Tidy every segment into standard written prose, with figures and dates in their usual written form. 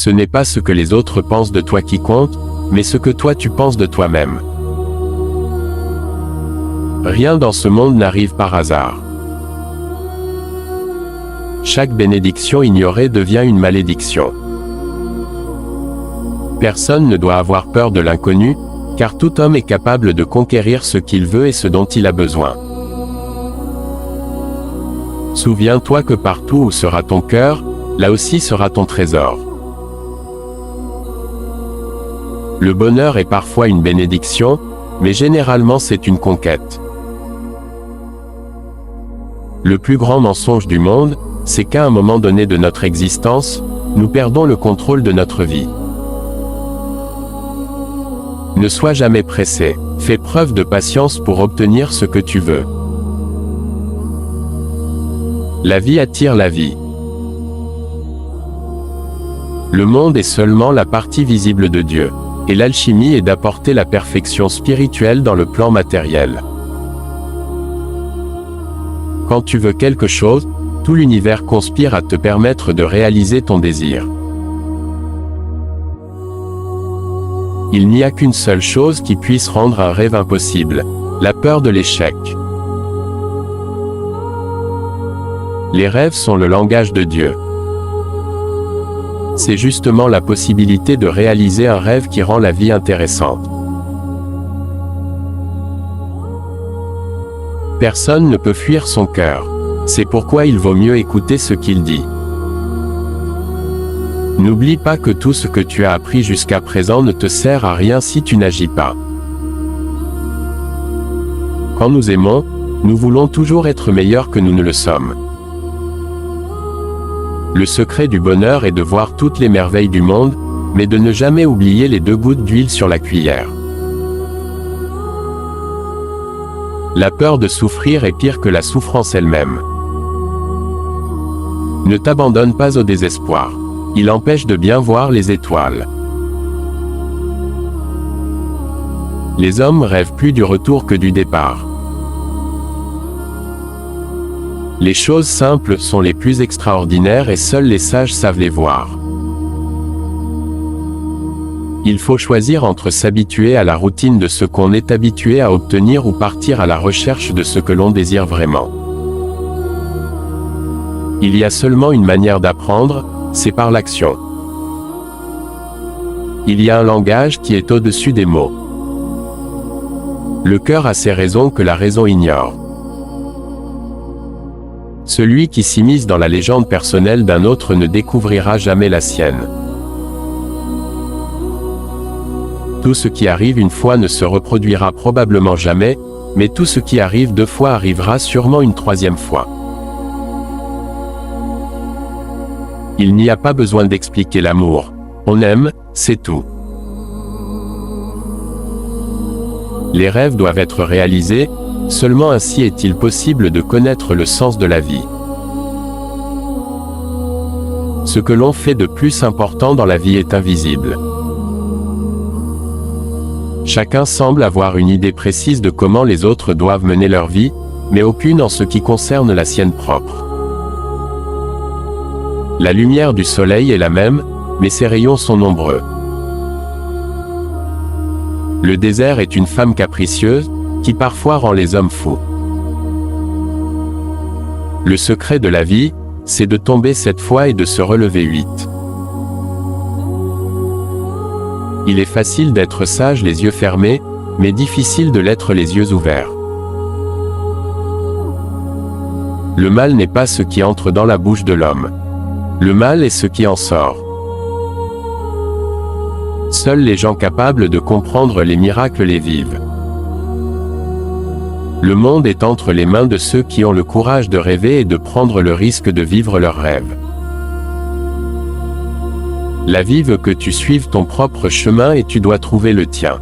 Ce n'est pas ce que les autres pensent de toi qui compte, mais ce que toi tu penses de toi-même. Rien dans ce monde n'arrive par hasard. Chaque bénédiction ignorée devient une malédiction. Personne ne doit avoir peur de l'inconnu, car tout homme est capable de conquérir ce qu'il veut et ce dont il a besoin. Souviens-toi que partout où sera ton cœur, là aussi sera ton trésor. Le bonheur est parfois une bénédiction, mais généralement c'est une conquête. Le plus grand mensonge du monde, c'est qu'à un moment donné de notre existence, nous perdons le contrôle de notre vie. Ne sois jamais pressé, fais preuve de patience pour obtenir ce que tu veux. La vie attire la vie. Le monde est seulement la partie visible de Dieu, et l'alchimie est d'apporter la perfection spirituelle dans le plan matériel. Quand tu veux quelque chose, tout l'univers conspire à te permettre de réaliser ton désir. Il n'y a qu'une seule chose qui puisse rendre un rêve impossible, la peur de l'échec. Les rêves sont le langage de Dieu. C'est justement la possibilité de réaliser un rêve qui rend la vie intéressante. Personne ne peut fuir son cœur. C'est pourquoi il vaut mieux écouter ce qu'il dit. N'oublie pas que tout ce que tu as appris jusqu'à présent ne te sert à rien si tu n'agis pas. Quand nous aimons, nous voulons toujours être meilleurs que nous ne le sommes. Le secret du bonheur est de voir toutes les merveilles du monde, mais de ne jamais oublier les 2 gouttes d'huile sur la cuillère. La peur de souffrir est pire que la souffrance elle-même. Ne t'abandonne pas au désespoir. Il empêche de bien voir les étoiles. Les hommes rêvent plus du retour que du départ. Les choses simples sont les plus extraordinaires et seuls les sages savent les voir. Il faut choisir entre s'habituer à la routine de ce qu'on est habitué à obtenir ou partir à la recherche de ce que l'on désire vraiment. Il y a seulement une manière d'apprendre, c'est par l'action. Il y a un langage qui est au-dessus des mots. Le cœur a ses raisons que la raison ignore. Celui qui s'immisce dans la légende personnelle d'un autre ne découvrira jamais la sienne. Tout ce qui arrive une fois ne se reproduira probablement jamais, mais tout ce qui arrive 2 fois arrivera sûrement une 3e fois. Il n'y a pas besoin d'expliquer l'amour. On aime, c'est tout. Les rêves doivent être réalisés, seulement ainsi est-il possible de connaître le sens de la vie. Ce que l'on fait de plus important dans la vie est invisible. Chacun semble avoir une idée précise de comment les autres doivent mener leur vie, mais aucune en ce qui concerne la sienne propre. La lumière du soleil est la même, mais ses rayons sont nombreux. Le désert est une femme capricieuse, qui parfois rend les hommes fous. Le secret de la vie, c'est de tomber 7 fois et de se relever 8. Il est facile d'être sage les yeux fermés, mais difficile de l'être les yeux ouverts. Le mal n'est pas ce qui entre dans la bouche de l'homme. Le mal est ce qui en sort. Seuls les gens capables de comprendre les miracles les vivent. Le monde est entre les mains de ceux qui ont le courage de rêver et de prendre le risque de vivre leurs rêves. La vie veut que tu suives ton propre chemin et tu dois trouver le tien.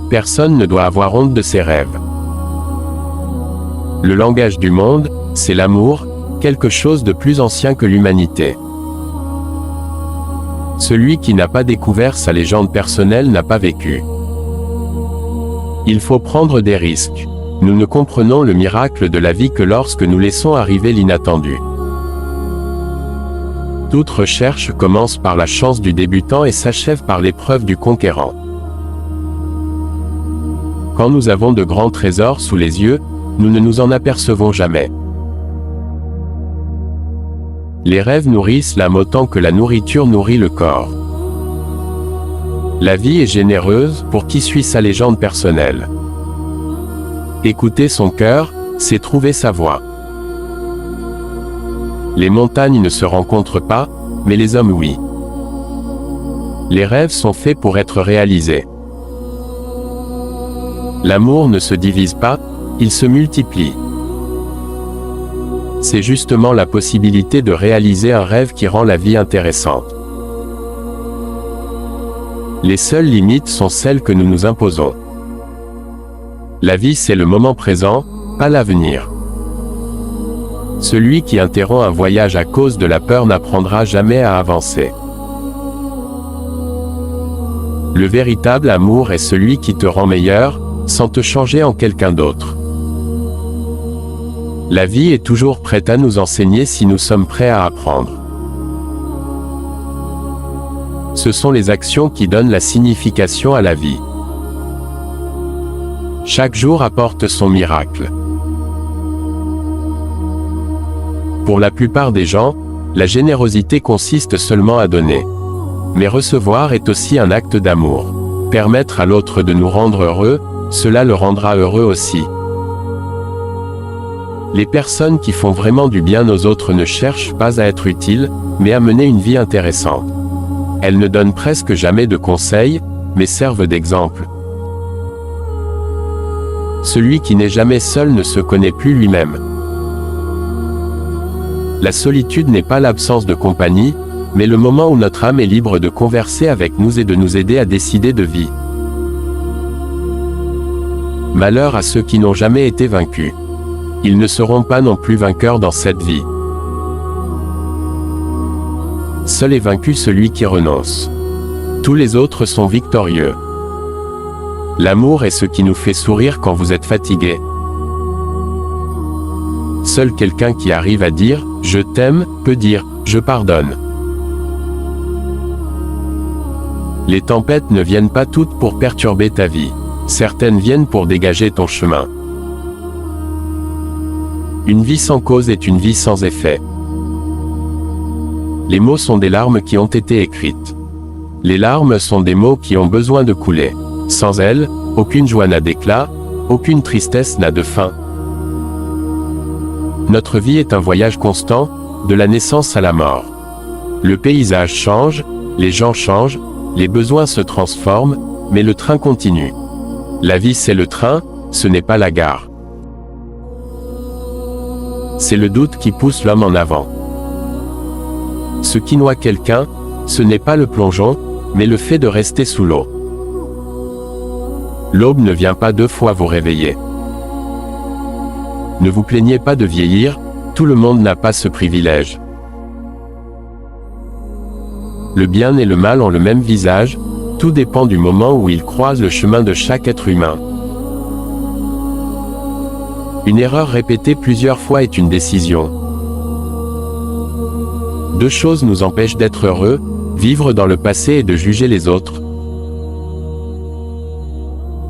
Personne ne doit avoir honte de ses rêves. Le langage du monde, c'est l'amour, quelque chose de plus ancien que l'humanité. Celui qui n'a pas découvert sa légende personnelle n'a pas vécu. Il faut prendre des risques. Nous ne comprenons le miracle de la vie que lorsque nous laissons arriver l'inattendu. Toute recherche commence par la chance du débutant et s'achève par l'épreuve du conquérant. Quand nous avons de grands trésors sous les yeux, nous ne nous en apercevons jamais. Les rêves nourrissent l'âme autant que la nourriture nourrit le corps. La vie est généreuse pour qui suit sa légende personnelle. Écouter son cœur, c'est trouver sa voie. Les montagnes ne se rencontrent pas, mais les hommes oui. Les rêves sont faits pour être réalisés. L'amour ne se divise pas, il se multiplie. C'est justement la possibilité de réaliser un rêve qui rend la vie intéressante. Les seules limites sont celles que nous nous imposons. La vie c'est le moment présent, pas l'avenir. Celui qui interrompt un voyage à cause de la peur n'apprendra jamais à avancer. Le véritable amour est celui qui te rend meilleur, sans te changer en quelqu'un d'autre. La vie est toujours prête à nous enseigner si nous sommes prêts à apprendre. Ce sont les actions qui donnent la signification à la vie. Chaque jour apporte son miracle. Pour la plupart des gens, la générosité consiste seulement à donner. Mais recevoir est aussi un acte d'amour. Permettre à l'autre de nous rendre heureux, cela le rendra heureux aussi. Les personnes qui font vraiment du bien aux autres ne cherchent pas à être utiles, mais à mener une vie intéressante. Elles ne donnent presque jamais de conseils, mais servent d'exemple. Celui qui n'est jamais seul ne se connaît plus lui-même. La solitude n'est pas l'absence de compagnie, mais le moment où notre âme est libre de converser avec nous et de nous aider à décider de vie. Malheur à ceux qui n'ont jamais été vaincus. Ils ne seront pas non plus vainqueurs dans cette vie. Seul est vaincu celui qui renonce. Tous les autres sont victorieux. L'amour est ce qui nous fait sourire quand vous êtes fatigué. Seul quelqu'un qui arrive à dire « je t'aime » peut dire « je pardonne ». Les tempêtes ne viennent pas toutes pour perturber ta vie. Certaines viennent pour dégager ton chemin. Une vie sans cause est une vie sans effet. Les mots sont des larmes qui ont été écrites. Les larmes sont des mots qui ont besoin de couler. Sans elles, aucune joie n'a d'éclat, aucune tristesse n'a de fin. Notre vie est un voyage constant, de la naissance à la mort. Le paysage change, les gens changent, les besoins se transforment, mais le train continue. La vie c'est le train, ce n'est pas la gare. C'est le doute qui pousse l'homme en avant. Ce qui noie quelqu'un, ce n'est pas le plongeon, mais le fait de rester sous l'eau. L'aube ne vient pas 2 fois vous réveiller. Ne vous plaignez pas de vieillir, tout le monde n'a pas ce privilège. Le bien et le mal ont le même visage, tout dépend du moment où ils croisent le chemin de chaque être humain. Une erreur répétée plusieurs fois est une décision. 2 choses nous empêchent d'être heureux, vivre dans le passé et de juger les autres.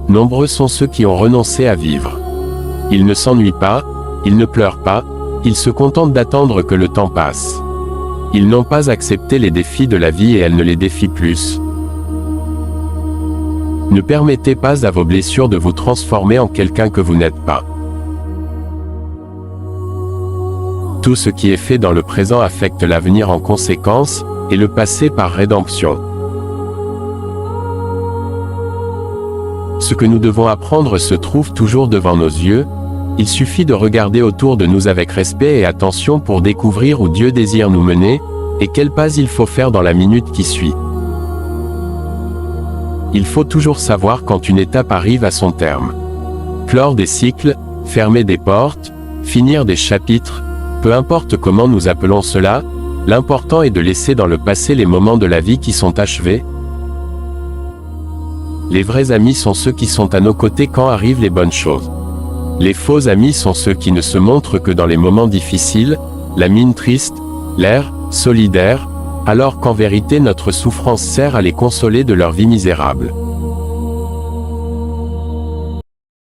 Nombreux sont ceux qui ont renoncé à vivre. Ils ne s'ennuient pas, ils ne pleurent pas, ils se contentent d'attendre que le temps passe. Ils n'ont pas accepté les défis de la vie et elle ne les défie plus. Ne permettez pas à vos blessures de vous transformer en quelqu'un que vous n'êtes pas. Tout ce qui est fait dans le présent affecte l'avenir en conséquence, et le passé par rédemption. Ce que nous devons apprendre se trouve toujours devant nos yeux, il suffit de regarder autour de nous avec respect et attention pour découvrir où Dieu désire nous mener, et quels pas il faut faire dans la minute qui suit. Il faut toujours savoir quand une étape arrive à son terme. Clore des cycles, fermer des portes, finir des chapitres, peu importe comment nous appelons cela, l'important est de laisser dans le passé les moments de la vie qui sont achevés. Les vrais amis sont ceux qui sont à nos côtés quand arrivent les bonnes choses. Les faux amis sont ceux qui ne se montrent que dans les moments difficiles, la mine triste, l'air solidaire, alors qu'en vérité notre souffrance sert à les consoler de leur vie misérable.